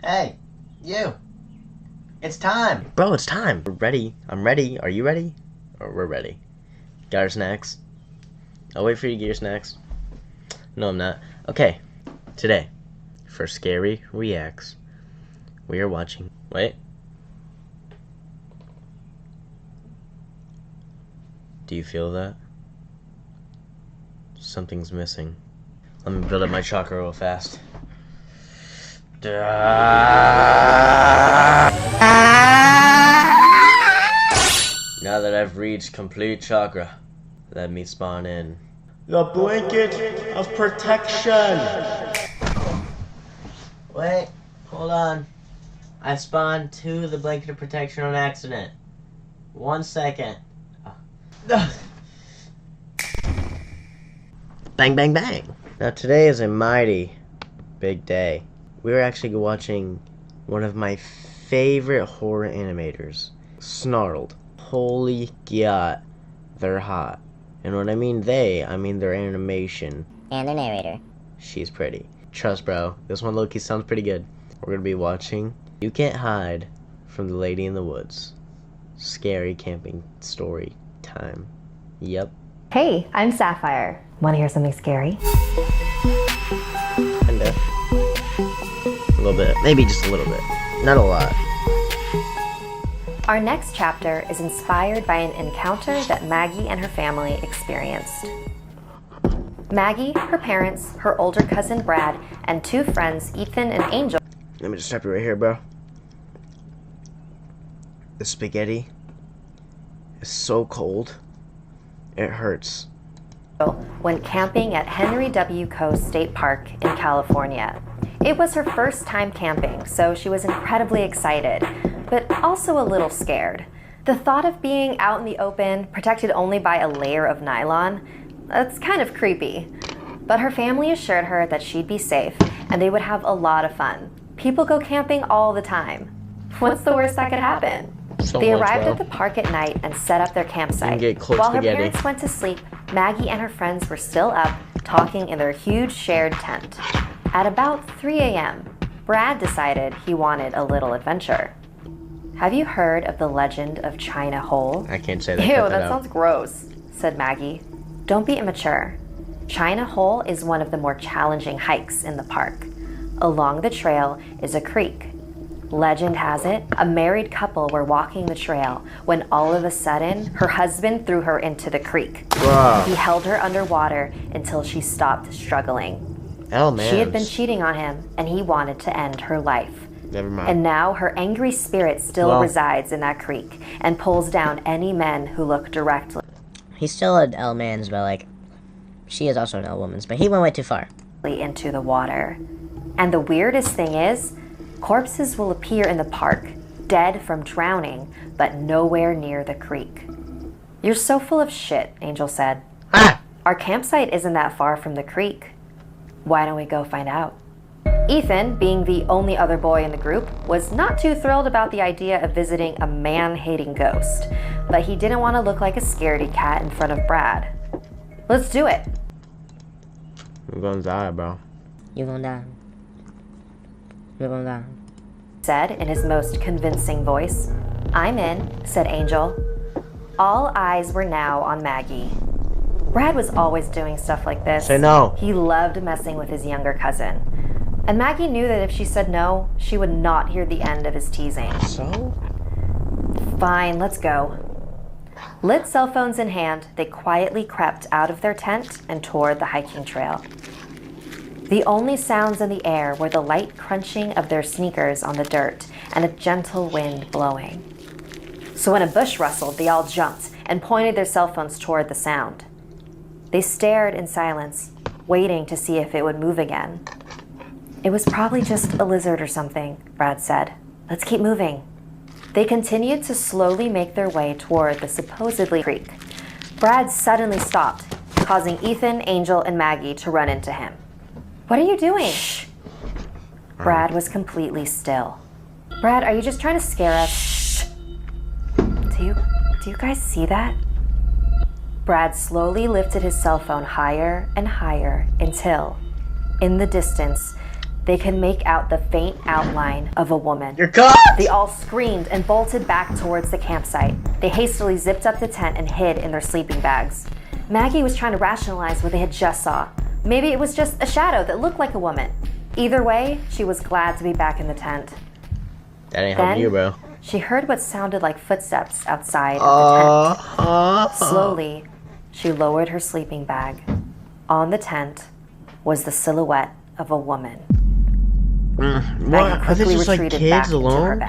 Hey, you. It's time. Bro, it's time. We're ready. I'm ready. Are you ready? Or we're ready. Got our snacks? I'll wait for you to get your snacks. No, I'm not. Okay. Today, for Scary Reacts, we are watching... Wait. Do you feel that? Something's missing. Let me build up my chakra real fast. Now that I've reached complete chakra, let me spawn in the blanket of protection. Wait, hold on. I spawned to the blanket of protection on accident. 1 second. Bang, bang, bang. Now today is a mighty big day. We're actually watching one of my favorite horror animators, Snarled. Holy god, they're hot. And when I mean they, I mean their animation. And their narrator. She's pretty. Trust bro, this one low-key sounds pretty good. We're gonna be watching You Can't Hide from the Lady in the Woods. Scary camping story time. Yep. Hey, I'm Sapphire. Want to hear something scary? Kinda. A little bit. Maybe just a little bit. Not a lot. Our next chapter is inspired by an encounter that Maggie and her family experienced. Maggie, her parents, her older cousin Brad, and 2 friends, Ethan and Angel. Let me just stop you right here, bro. The spaghetti is so cold. It hurts. Went camping at Henry W. Coast State Park in California. It was her first time camping, so she was incredibly excited, but also a little scared. The thought of being out in the open, protected only by a layer of nylon, that's kind of creepy. But her family assured her that she'd be safe, and they would have a lot of fun. People go camping all the time. What's the worst that could happen? They arrived at the park at night and set up their campsite. While her parents went to sleep, Maggie and her friends were still up, talking in their huge shared tent. At about 3 a.m., Brad decided he wanted a little adventure. Have you heard of the legend of China Hole? I can't say that. Ew, that sounds gross, said Maggie. Don't be immature. China Hole is one of the more challenging hikes in the park. Along the trail is a creek. Legend has it, a married couple were walking the trail when all of a sudden, her husband threw her into the creek. Wow. He held her underwater until she stopped struggling. Oh, man. She had been cheating on him, and he wanted to end her life. Never mind. And now her angry spirit still resides in that creek and pulls down any men who look directly. He's still an L man's, but like, she is also an L woman's, but he went way too far. Into the water. And the weirdest thing is, corpses will appear in the park, dead from drowning, but nowhere near the creek. You're so full of shit, Angel said. Ah! Our campsite isn't that far from the creek. Why don't we go find out? Ethan, being the only other boy in the group, was not too thrilled about the idea of visiting a man-hating ghost, but he didn't want to look like a scaredy cat in front of Brad. Let's do it. I'm gonna die, bro. You gonna die. You're gonna die. Said in his most convincing voice. I'm in, said Angel. All eyes were now on Maggie. Brad was always doing stuff like this. Say no. He loved messing with his younger cousin. And Maggie knew that if she said no, she would not hear the end of his teasing. So? Fine, let's go. Lit cell phones in hand, they quietly crept out of their tent and toward the hiking trail. The only sounds in the air were the light crunching of their sneakers on the dirt and a gentle wind blowing. So when a bush rustled, they all jumped and pointed their cell phones toward the sound. They stared in silence, waiting to see if it would move again. It was probably just a lizard or something, Brad said. Let's keep moving. They continued to slowly make their way toward the supposedly creek. Brad suddenly stopped, causing Ethan, Angel, and Maggie to run into him. What are you doing? Shh. Brad was completely still. Brad, are you just trying to scare us? Shh. Do you guys see that? Brad slowly lifted his cell phone higher and higher until, in the distance, they could make out the faint outline of a woman. You're caught! They all screamed and bolted back towards the campsite. They hastily zipped up the tent and hid in their sleeping bags. Maggie was trying to rationalize what they had just saw. Maybe it was just a shadow that looked like a woman. Either way, she was glad to be back in the tent. That ain't helping you, bro. She heard what sounded like footsteps outside of the tent. Slowly, she lowered her sleeping bag. On the tent was the silhouette of a woman. What? Are they just like kids alone?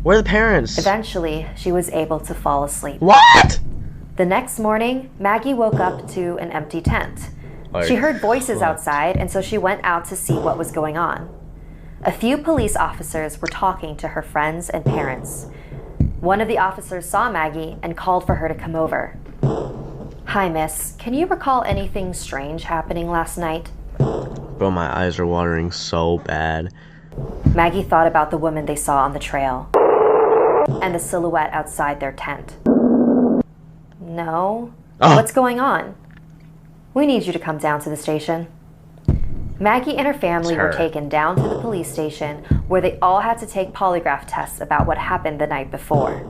Where are the parents? Eventually, she was able to fall asleep. What? The next morning, Maggie woke up to an empty tent. She heard voices outside, and so she went out to see what was going on. A few police officers were talking to her friends and parents. One of the officers saw Maggie and called for her to come over. "Hi, miss. Can you recall anything strange happening last night?" Bro, my eyes are watering so bad. Maggie thought about the woman they saw on the trail and the silhouette outside their tent. No. What's going on? We need you to come down to the station. Maggie and her family were taken down to the police station where they all had to take polygraph tests about what happened the night before.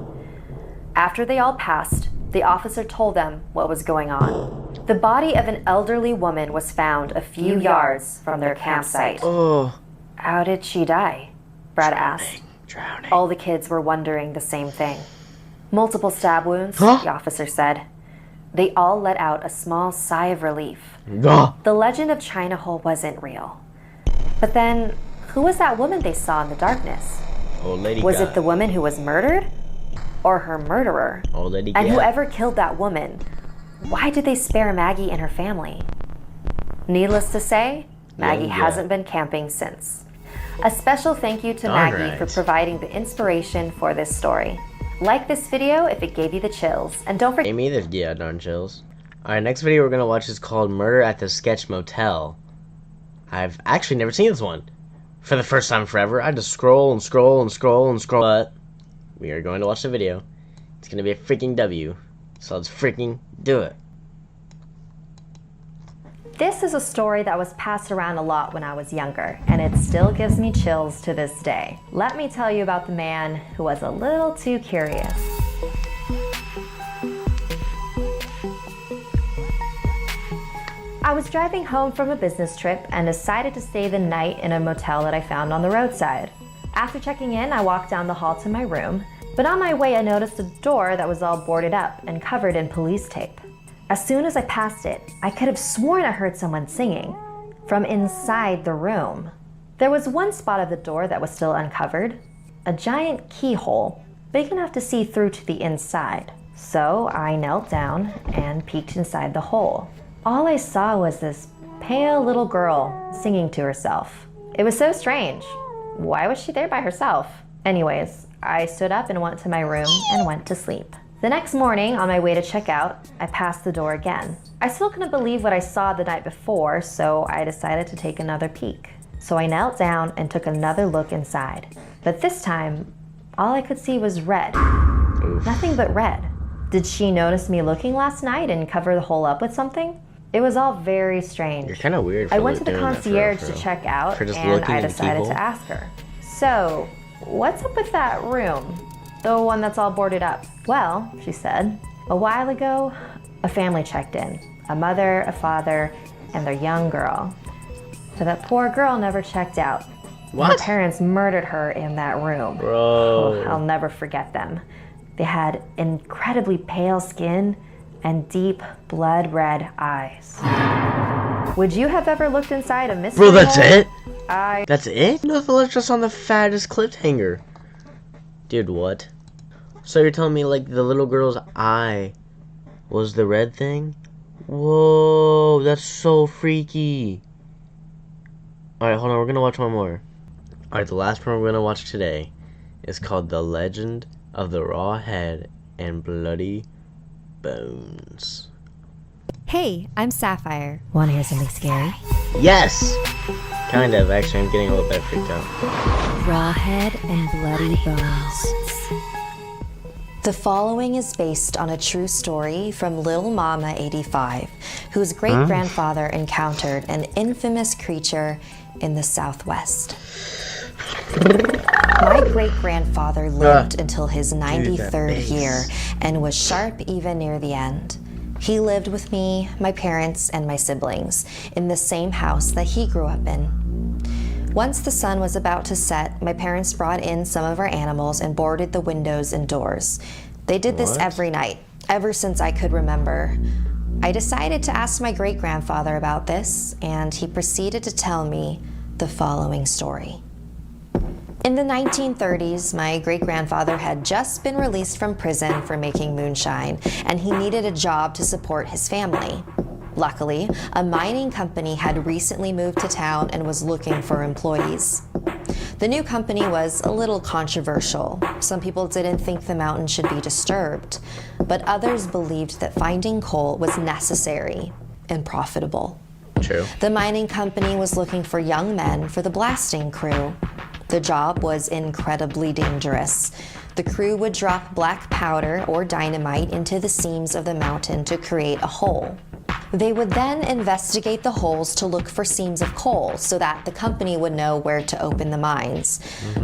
After they all passed, the officer told them what was going on. The body of an elderly woman was found a few yards from their campsite. Oh. How did she die? Brad asked. Drowning. All the kids were wondering the same thing. Multiple stab wounds, the officer said. They all let out a small sigh of relief. The legend of China Hole wasn't real. But then, who was that woman they saw in the darkness? Old lady Was it the woman who was murdered? Or her murderer? Old lady And whoever killed that woman, why did they spare Maggie and her family? Needless to say, Maggie hasn't been camping since. A special thank you to Maggie for providing the inspiration for this story. Like this video if it gave you the chills, and don't forget. Me either, yeah, darn chills. Alright, next video we're gonna watch is called Murder at the Sketch Motel. I've actually never seen this one. For the first time forever, I just scroll and scroll and scroll and scroll. But we are going to watch the video. It's gonna be a freaking W. So let's freaking do it. This is a story that was passed around a lot when I was younger, and it still gives me chills to this day. Let me tell you about the man who was a little too curious. I was driving home from a business trip and decided to stay the night in a motel that I found on the roadside. After checking in, I walked down the hall to my room, but on my way I noticed a door that was all boarded up and covered in police tape. As soon as I passed it, I could have sworn I heard someone singing from inside the room. There was one spot of the door that was still uncovered, a giant keyhole big enough to see through to the inside. So I knelt down and peeked inside the hole. All I saw was this pale little girl singing to herself. It was so strange. Why was she there by herself? Anyways, I stood up and went to my room and went to sleep. The next morning, on my way to check out, I passed the door again. I still couldn't believe what I saw the night before, so I decided to take another peek. So I knelt down and took another look inside. But this time, all I could see was red. Nothing but red. Did she notice me looking last night and cover the hole up with something? It was all very strange. You're kind of weird. I went to the concierge to check out, and I decided to ask her. So, what's up with that room? The one that's all boarded up. Well, she said, a while ago, a family checked in. A mother, a father, and their young girl. So that poor girl never checked out. What? Her parents murdered her in that room. Bro. Oh, I'll never forget them. They had incredibly pale skin and deep blood red eyes. Would you have ever looked inside a mystery Bro, that's hole? it? That's it? Nothing left just on the fattest cliffhanger. Dude, what? So you're telling me, like, the little girl's eye was the red thing? Whoa, that's so freaky. Alright, hold on, we're gonna watch one more. Alright, the last one we're gonna watch today is called The Legend of the Raw Head and Bloody Bones. Hey, I'm Sapphire. Want to hear something scary? Yes! Kind of, actually, I'm getting a little bit freaked out. Raw head and bloody bones. The following is based on a true story from Little Mama 85, whose great-grandfather encountered an infamous creature in the Southwest. My great-grandfather lived until his 93rd year and was sharp even near the end. He lived with me, my parents, and my siblings in the same house that he grew up in. Once the sun was about to set, my parents brought in some of our animals and boarded the windows and doors. They did this every night, ever since I could remember. I decided to ask my great-grandfather about this, and he proceeded to tell me the following story. In the 1930s, my great-grandfather had just been released from prison for making moonshine, and he needed a job to support his family. Luckily, a mining company had recently moved to town and was looking for employees. The new company was a little controversial. Some people didn't think the mountain should be disturbed, but others believed that finding coal was necessary and profitable. True. The mining company was looking for young men for the blasting crew. The job was incredibly dangerous. The crew would drop black powder or dynamite into the seams of the mountain to create a hole. They would then investigate the holes to look for seams of coal so that the company would know where to open the mines.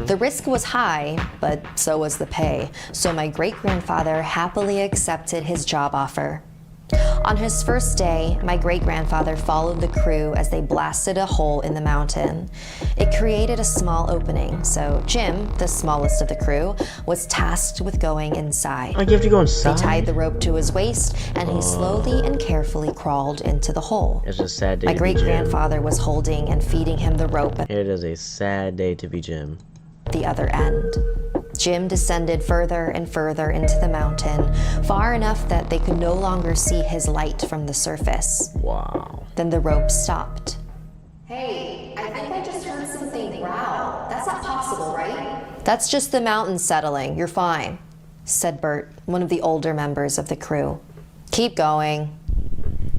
The risk was high, but so was the pay, so my great-grandfather happily accepted his job offer. On his first day, my great-grandfather followed the crew as they blasted a hole in the mountain. It created a small opening, so Jim, the smallest of the crew, was tasked with going inside. Oh, you have to go inside? They tied the rope to his waist, and he slowly and carefully crawled into the hole. It's a sad day My to be Jim. great-grandfather was holding and feeding him the rope at It is a sad day to be Jim. the other end. Jim descended further and further into the mountain, far enough that they could no longer see his light from the surface. Wow. Then the rope stopped. Hey, I think I just heard something growl. That's not possible, right? That's just the mountain settling. You're fine, said Bert, one of the older members of the crew. Keep going.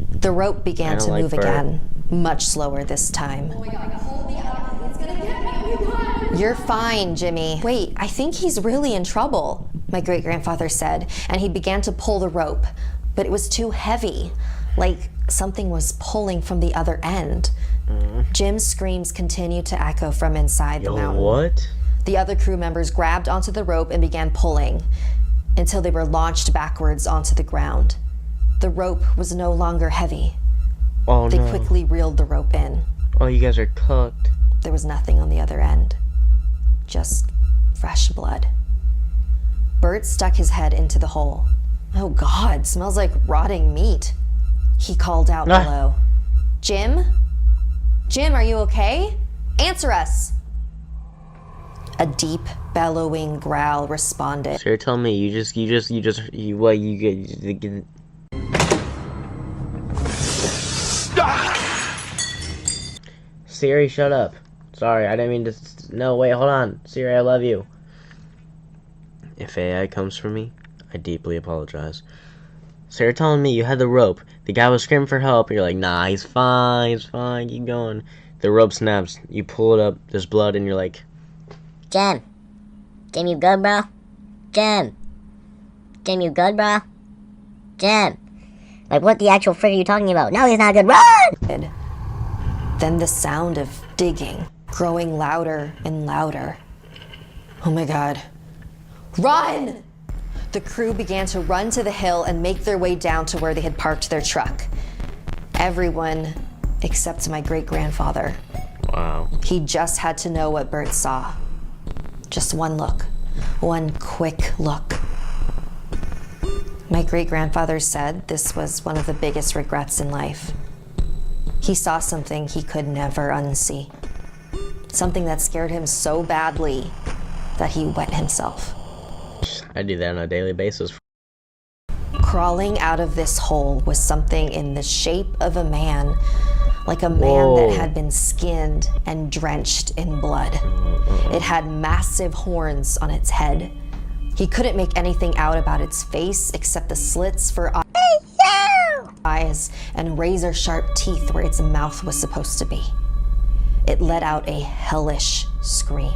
The rope began to move again, much slower this time. Oh my God, hold me up. It's gonna get me. Oh my God. You're fine, Jimmy. Wait, I think he's really in trouble, my great-grandfather said, and he began to pull the rope, but it was too heavy, like something was pulling from the other end. Jim's screams continued to echo from inside the mountain. What? The other crew members grabbed onto the rope and began pulling until they were launched backwards onto the ground. The rope was no longer heavy. Oh, They no. quickly reeled the rope in. Oh, you guys are cooked. There was nothing on the other end. Just fresh blood. Bert stuck his head into the hole. Oh God, smells like rotting meat. He called out below. Jim? Jim, are you okay? Answer us. A deep, bellowing growl responded. So you're telling me you get. Siri, shut up. Sorry, I didn't mean to. No, wait, hold on. Siri, I love you. If AI comes for me, I deeply apologize. So you're telling me you had the rope. The guy was screaming for help. And you're like, nah, he's fine, keep going. The rope snaps. You pull it up. There's blood, and you're like, Jim. Jim, you good, bro? Jim. Jim, you good, bro? Jim. Like, what the actual frick are you talking about? No, he's not good. Run! Then the sound of digging, growing louder and louder. Oh my God. Run! The crew began to run to the hill and make their way down to where they had parked their truck. Everyone except my great-grandfather. wow. He just had to know what Bert saw. Just one look. One quick look. My great-grandfather said this was one of the biggest regrets in life. He saw something he could never unsee. Something that scared him so badly that he wet himself. I do that on a daily basis. Crawling out of this hole was something in the shape of a man, like a man that had been skinned and drenched in blood. It had massive horns on its head. He couldn't make anything out about its face except the slits for eyes and razor-sharp teeth where its mouth was supposed to be. It let out a hellish scream,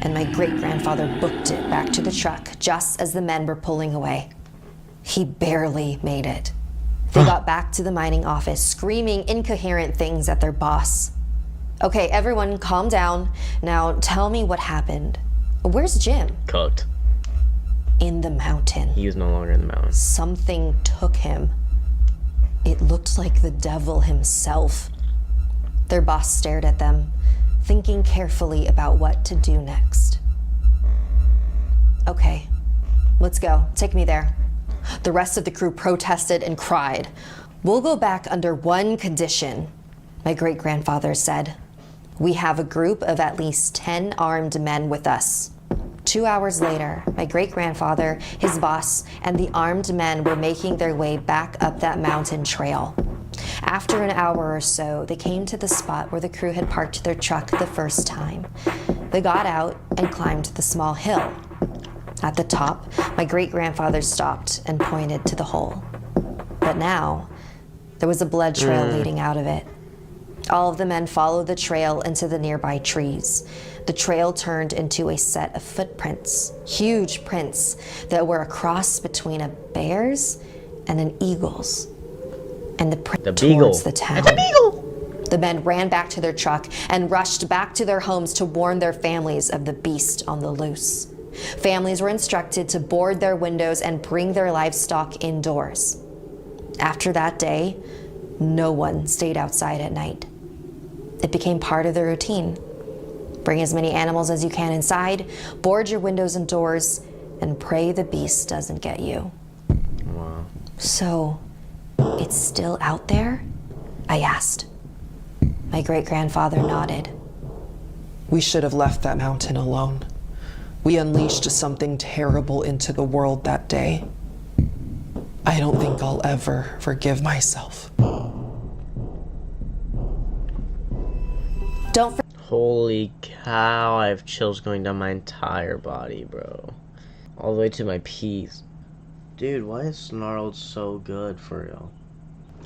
and my great-grandfather booked it back to the truck just as the men were pulling away. He barely made it. They got back to the mining office, screaming incoherent things at their boss. Okay, everyone, calm down. Now tell me what happened. Where's Jim? Cooked. In the mountain. He was no longer in the mountain. Something took him. It looked like the devil himself. Their boss stared at them, thinking carefully about what to do next. Okay, let's go. Take me there. The rest of the crew protested and cried. We'll go back under one condition, my great-grandfather said. We have a group of at least 10 armed men with us. 2 hours later, my great-grandfather, his boss, and the armed men were making their way back up that mountain trail. After an hour or so, they came to the spot where the crew had parked their truck the first time. They got out and climbed the small hill. At the top, my great-grandfather stopped and pointed to the hole. But now, there was a blood trail leading out of it. All of the men followed the trail into the nearby trees. The trail turned into a set of footprints, huge prints that were a cross between a bear's and an eagle's. And the print towards the town. It's a beagle! The men ran back to their truck and rushed back to their homes to warn their families of the beast on the loose. Families were instructed to board their windows and bring their livestock indoors. After that day, no one stayed outside at night. It became part of the routine. Bring as many animals as you can inside, board your windows and doors, and pray the beast doesn't get you. Wow. So, it's still out there? I asked. My great-grandfather nodded. We should have left that mountain alone. We unleashed something terrible into the world that day. I don't think I'll ever forgive myself. Don't forget. Holy cow, I have chills going down my entire body, bro. All the way to my peas. Dude, why is Snarled so good for real?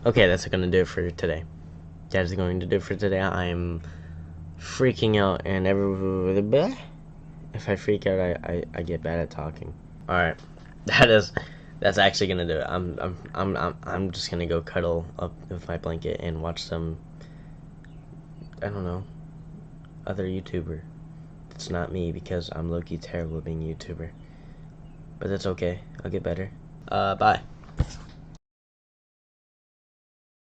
Okay, that's gonna do it for today. That is going to do it for today. I'm freaking out, and if I freak out, I get bad at talking. All right, that's actually gonna do it. I'm just gonna go cuddle up with my blanket and watch some, I don't know, other YouTuber. It's not me, because I'm low-key terrible at being a YouTuber. But that's okay. I'll get better. Bye.